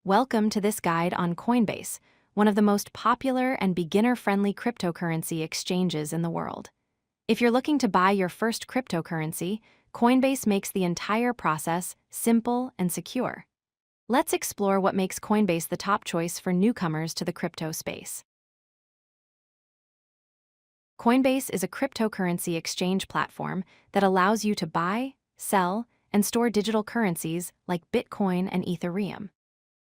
Welcome to this guide on Coinbase, one of the most popular and beginner-friendly cryptocurrency exchanges in the world. If you're looking to buy your first cryptocurrency, Coinbase makes the entire process simple and secure. Let's explore what makes Coinbase the top choice for newcomers to the crypto space. Coinbase is a cryptocurrency exchange platform that allows you to buy, sell, and store digital currencies like Bitcoin and Ethereum.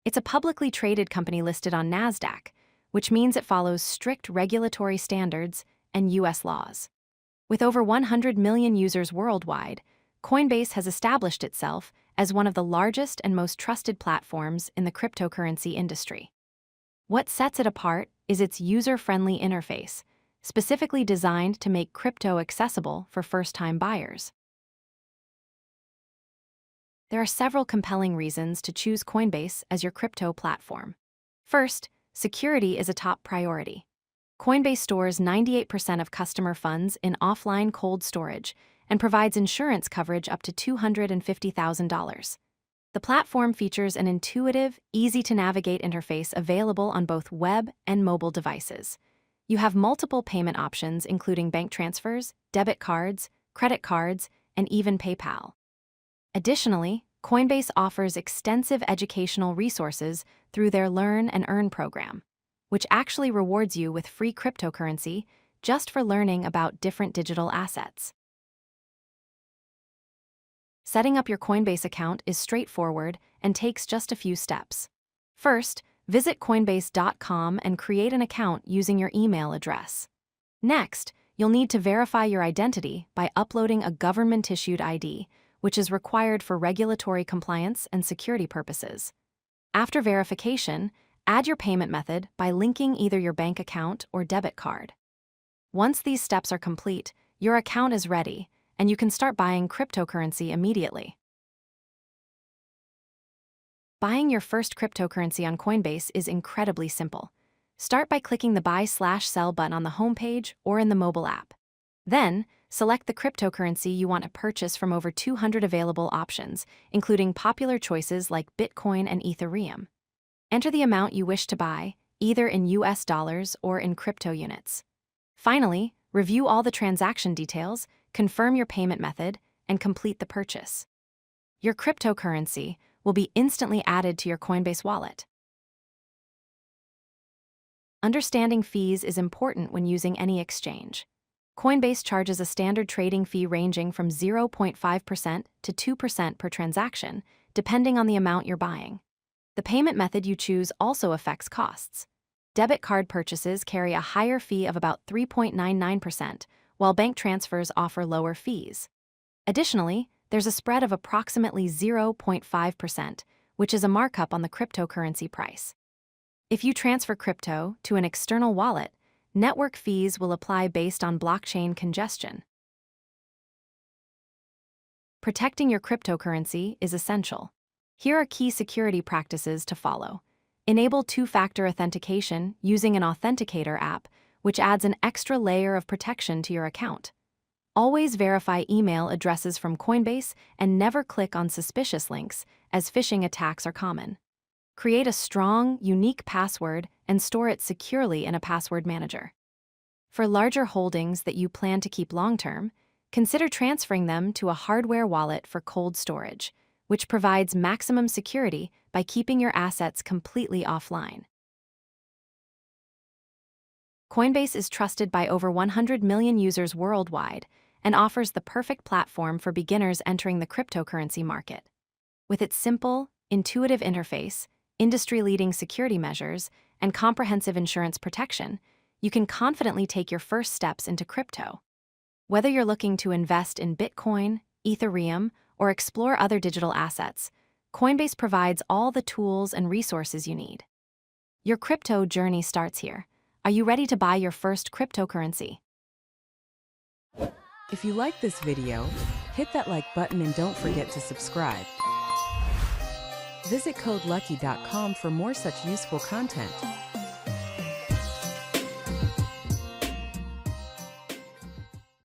It's a publicly traded company listed on Nasdaq, which means it follows strict regulatory standards and U.S. laws. With over 100 million users worldwide, Coinbase has established itself as one of the largest and most trusted platforms in the cryptocurrency industry. What sets it apart is its user-friendly interface, specifically designed to make crypto accessible for first-time buyers. There are several compelling reasons to choose Coinbase as your crypto platform. First, security is a top priority. Coinbase stores 98% of customer funds in offline cold storage and provides insurance coverage up to $250,000. The platform features an intuitive, easy-to-navigate interface available on both web and mobile devices. You have multiple payment options including bank transfers, debit cards, credit cards, and even PayPal. Additionally, Coinbase offers extensive educational resources through their Learn and Earn program, which actually rewards you with free cryptocurrency just for learning about different digital assets. Setting up your Coinbase account is straightforward and takes just a few steps. First, visit Coinbase.com and create an account using your email address. Next, you'll need to verify your identity by uploading a government-issued ID, which is required for regulatory compliance and security purposes. After verification, add your payment method by linking either your bank account or debit card. Once these steps are complete, your account is ready, and you can start buying cryptocurrency immediately. Buying your first cryptocurrency on Coinbase is incredibly simple. Start by clicking the Buy/Sell button on the homepage or in the mobile app. Then, select the cryptocurrency you want to purchase from over 200 available options, including popular choices like Bitcoin and Ethereum. Enter the amount you wish to buy, either in US dollars or in crypto units. Finally, review all the transaction details, confirm your payment method, and complete the purchase. Your cryptocurrency will be instantly added to your Coinbase wallet. Understanding fees is important when using any exchange. Coinbase charges a standard trading fee ranging from 0.5% to 2% per transaction, depending on the amount you're buying. The payment method you choose also affects costs. Debit card purchases carry a higher fee of about 3.99%, while bank transfers offer lower fees. Additionally, there's a spread of approximately 0.5%, which is a markup on the cryptocurrency price. If you transfer crypto to an external wallet, network fees will apply based on blockchain congestion. Protecting your cryptocurrency is essential. Here are key security practices to follow. Enable two-factor authentication using an authenticator app, which adds an extra layer of protection to your account. Always verify email addresses from Coinbase and never click on suspicious links, as phishing attacks are common. Create a strong, unique password and store it securely in a password manager. For larger holdings that you plan to keep long-term, consider transferring them to a hardware wallet for cold storage, which provides maximum security by keeping your assets completely offline. Coinbase is trusted by over 100 million users worldwide and offers the perfect platform for beginners entering the cryptocurrency market. With its simple, intuitive interface, industry-leading security measures, and comprehensive insurance protection, you can confidently take your first steps into crypto. Whether you're looking to invest in Bitcoin, Ethereum, or explore other digital assets, Coinbase provides all the tools and resources you need. Your crypto journey starts here. Are you ready to buy your first cryptocurrency? If you like this video, hit that like button and don't forget to subscribe. Visit codelucky.com for more such useful content.